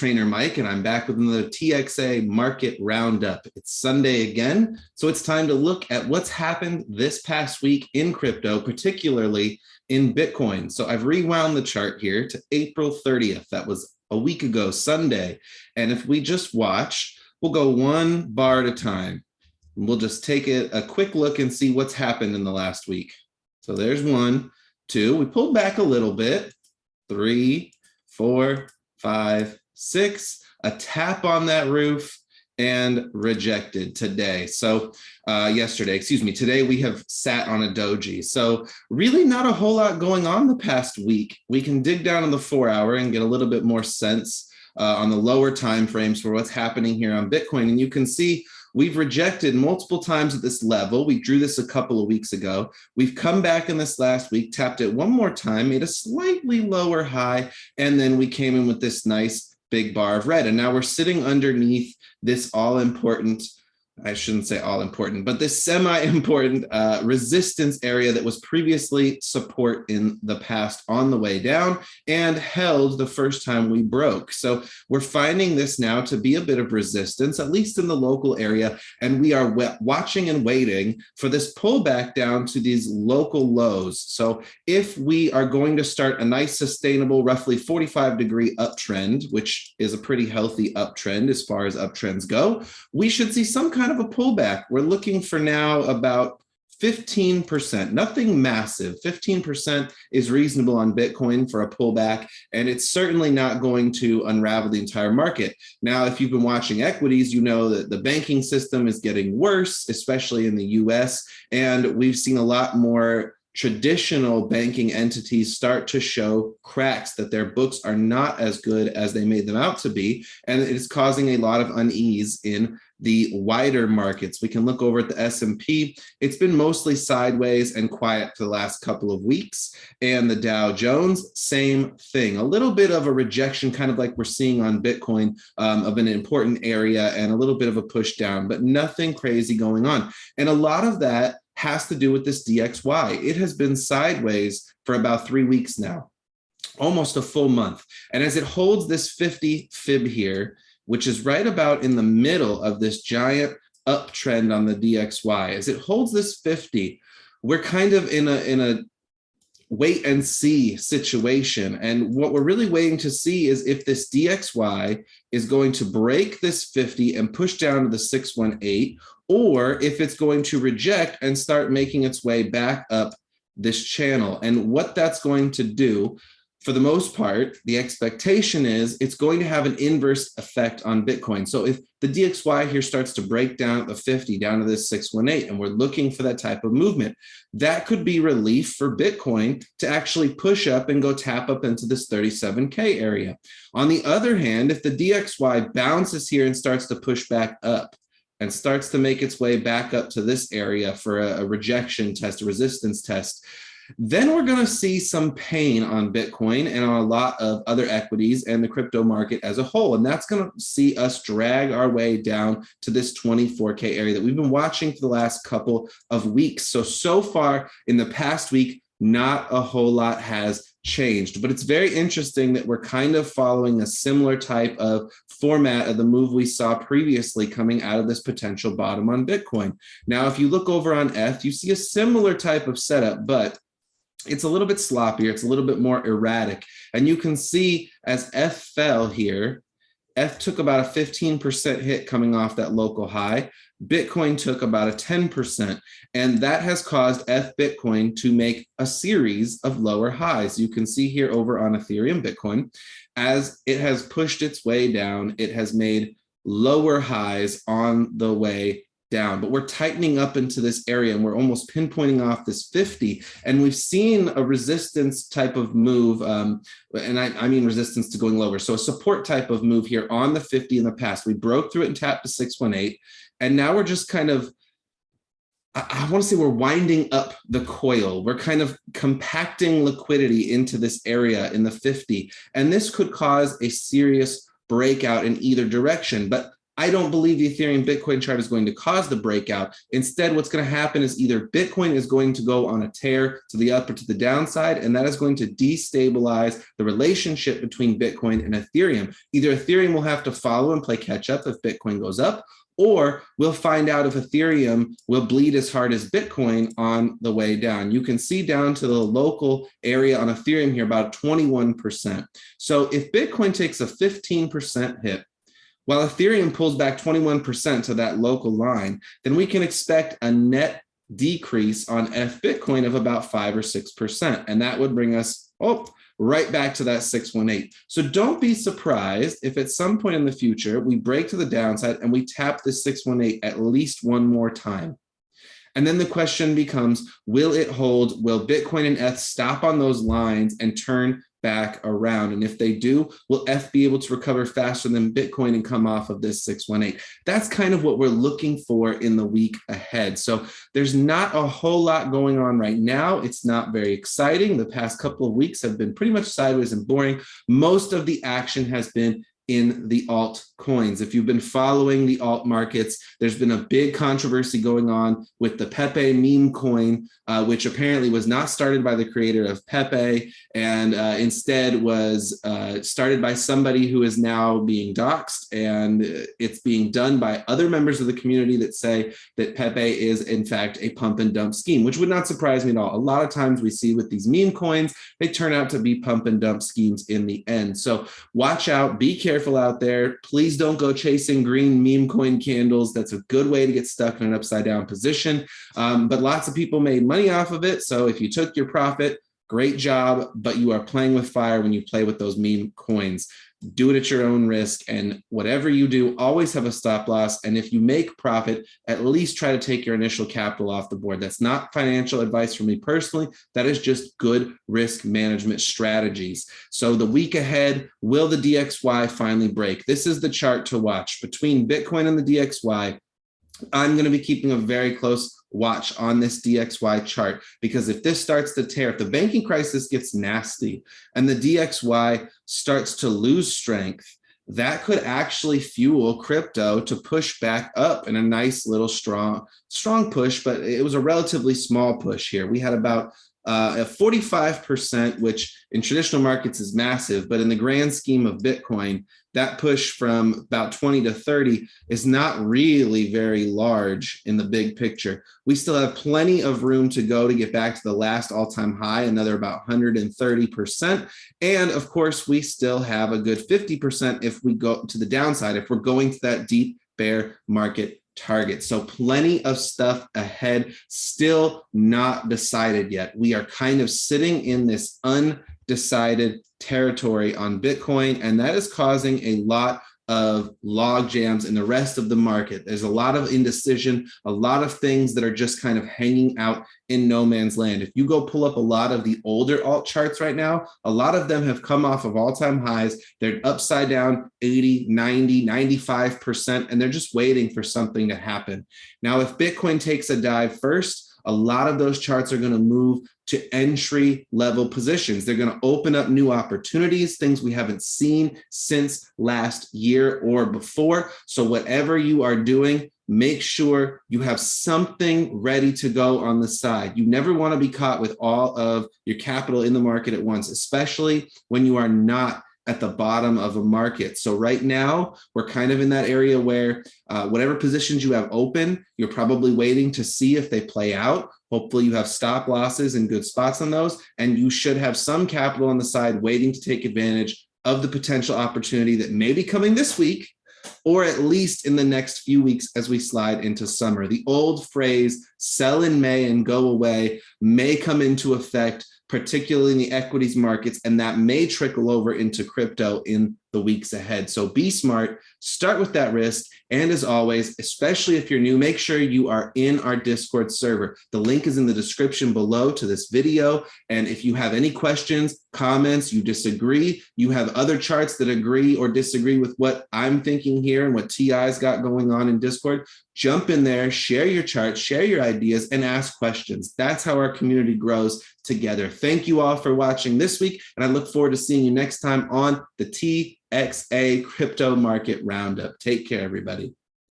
Trainer Mike, and I'm back with another TXA Market Roundup. It's Sunday again, so it's time to look at what's happened this past week in crypto, particularly in Bitcoin. So I've rewound the chart here to April 30th. That was a week ago, Sunday. And if we just watch, we'll go one bar at a time. We'll just take a quick look and see what's happened in the last week. So there's 1, 2. We pulled back a little bit. 3, 4, 5, 6, a tap on that roof, and rejected today. So today we have sat on a doji. So really not a whole lot going on the past week. We can dig down on the 4-hour and get a little bit more sense on the lower time frames for what's happening here on Bitcoin. And you can see we've rejected multiple times at this level. We drew this a couple of weeks ago. We've come back in this last week, tapped it one more time, made a slightly lower high, and then we came in with this nice big bar of red. And now we're sitting underneath this all-important, I shouldn't say all-important, but this semi-important resistance area that was previously support in the past on the way down and held the first time we broke. So we're finding this now to be a bit of resistance, at least in the local area, and we are watching and waiting for this pullback down to these local lows. So if we are going to start a nice sustainable, roughly 45-degree uptrend, which is a pretty healthy uptrend as far as uptrends go, we should see some kind of a pullback. We're looking for now about 15%, nothing massive. 15% is reasonable on Bitcoin for a pullback, and it's certainly not going to unravel the entire market. Now, if you've been watching equities, you know that the banking system is getting worse, especially in the US, and we've seen a lot more traditional banking entities start to show cracks, that their books are not as good as they made them out to be, and it is causing a lot of unease in the wider markets. We can look over at the S&P. It's been mostly sideways and quiet for the last couple of weeks. And the Dow Jones, same thing. A little bit of a rejection, kind of like we're seeing on Bitcoin, of an important area, and a little bit of a push down, but nothing crazy going on. And a lot of that has to do with this DXY. It has been sideways for about 3 weeks now, almost a full month. And as it holds this 50 fib here, which is right about in the middle of this giant uptrend on the DXY, as it holds this 50, we're kind of in a wait and see situation. And what we're really waiting to see is if this DXY is going to break this 50 and push down to the 618, or if it's going to reject and start making its way back up this channel. And what that's going to do, for the most part, the expectation is it's going to have an inverse effect on Bitcoin. So if the DXY here starts to break down at the 50 down to this 618, and we're looking for that type of movement, that could be relief for Bitcoin to actually push up and go tap up into this 37K area. On the other hand, if the DXY bounces here and starts to push back up and starts to make its way back up to this area for a rejection test, a resistance test, then we're going to see some pain on Bitcoin and on a lot of other equities and the crypto market as a whole. And that's going to see us drag our way down to this 24K area that we've been watching for the last couple of weeks. So far in the past week, not a whole lot has changed, but it's very interesting that we're kind of following a similar type of format of the move we saw previously coming out of this potential bottom on Bitcoin. Now, if you look over on ETH, you see a similar type of setup, but it's a little bit sloppier. It's a little bit more erratic. And you can see as ETH fell here, ETH took about a 15% hit coming off that local high. Bitcoin took about a 10%. And that has caused ETH Bitcoin to make a series of lower highs. You can see here over on Ethereum Bitcoin, as it has pushed its way down, it has made lower highs on the way down, but we're tightening up into this area and we're almost pinpointing off this 50. And we've seen a resistance type of move, and I mean resistance to going lower. So a support type of move here on the 50 in the past. We broke through it and tapped to 618. And now we're just kind of, I want to say we're winding up the coil. We're kind of compacting liquidity into this area in the 50. And this could cause a serious breakout in either direction. But I don't believe the Ethereum Bitcoin chart is going to cause the breakout. Instead, what's going to happen is either Bitcoin is going to go on a tear to the up or to the downside, and that is going to destabilize the relationship between Bitcoin and Ethereum. Either Ethereum will have to follow and play catch up if Bitcoin goes up, or we'll find out if Ethereum will bleed as hard as Bitcoin on the way down. You can see down to the local area on Ethereum here, about 21%. So if Bitcoin takes a 15% hit, while Ethereum pulls back 21% to that local line, then we can expect a net decrease on Bitcoin of about 5 or 6%. And that would bring us right back to that 618. So don't be surprised if at some point in the future we break to the downside and we tap the 618 at least one more time. And then the question becomes, will it hold? Will Bitcoin and ETH stop on those lines and turn back around? And if they do, will ETH be able to recover faster than Bitcoin and come off of this 618? That's kind of what we're looking for in the week ahead. So there's not a whole lot going on right now. It's not very exciting. The past couple of weeks have been pretty much sideways and boring. Most of the action has been in the altcoins. If you've been following the alt markets, there's been a big controversy going on with the Pepe meme coin, which apparently was not started by the creator of Pepe, and instead was started by somebody who is now being doxxed, and it's being done by other members of the community that say that Pepe is in fact a pump and dump scheme, which would not surprise me at all. A lot of times we see with these meme coins, they turn out to be pump and dump schemes in the end. So watch out, be careful out there. Please don't go chasing green meme coin candles. That's a good way to get stuck in an upside down position. But lots of people made money off of it. So if you took your profit, great job, but you are playing with fire when you play with those meme coins. Do it at your own risk, and whatever you do, always have a stop loss. And if you make profit, at least try to take your initial capital off the board. That's not financial advice from me personally. That is just good risk management strategies. So the week ahead, will the DXY finally break? This is the chart to watch. Between Bitcoin and the DXY, I'm going to be keeping a very close watch on this DXY chart, because if this starts to tear, if the banking crisis gets nasty and the DXY starts to lose strength, that could actually fuel crypto to push back up in a nice little strong push, but it was a relatively small push here. We had about a 45%, which in traditional markets is massive, but in the grand scheme of Bitcoin, that push from about 20 to 30 is not really very large in the big picture. We still have plenty of room to go to get back to the last all-time high, another about 130%. And of course, we still have a good 50% if we go to the downside, if we're going to that deep bear market target. So plenty of stuff ahead, still not decided yet. We are kind of sitting in this undecided territory on Bitcoin, and that is causing a lot of log jams in the rest of the market. There's a lot of indecision, a lot of things that are just kind of hanging out in no man's land. If you go pull up a lot of the older alt charts right now, a lot of them have come off of all-time highs. They're upside down 80, 90, 95%, and they're just waiting for something to happen. Now, if Bitcoin takes a dive first, a lot of those charts are going to move to entry level positions. They're going to open up new opportunities, things we haven't seen since last year or before. So whatever you are doing, make sure you have something ready to go on the side. You never want to be caught with all of your capital in the market at once, especially when you are not at the bottom of a market. So right now, we're kind of in that area where whatever positions you have open, you're probably waiting to see if they play out. Hopefully you have stop losses and good spots on those, and you should have some capital on the side waiting to take advantage of the potential opportunity that may be coming this week, or at least in the next few weeks as we slide into summer. The old phrase, sell in May and go away, may come into effect, particularly in the equities markets, and that may trickle over into crypto in the weeks ahead. So be smart, start with that risk, and as always, especially if you're new, make sure you are in our Discord server. The link is in the description below to this video, and if you have any questions, comments, you disagree, you have other charts that agree or disagree with what I'm thinking here and what TI's got going on in Discord, jump in there, share your charts, share your ideas, and ask questions. That's how our community grows together. Thank you all for watching this week, and I look forward to seeing you next time on the TIC TXA Crypto Market Roundup. Take care, everybody.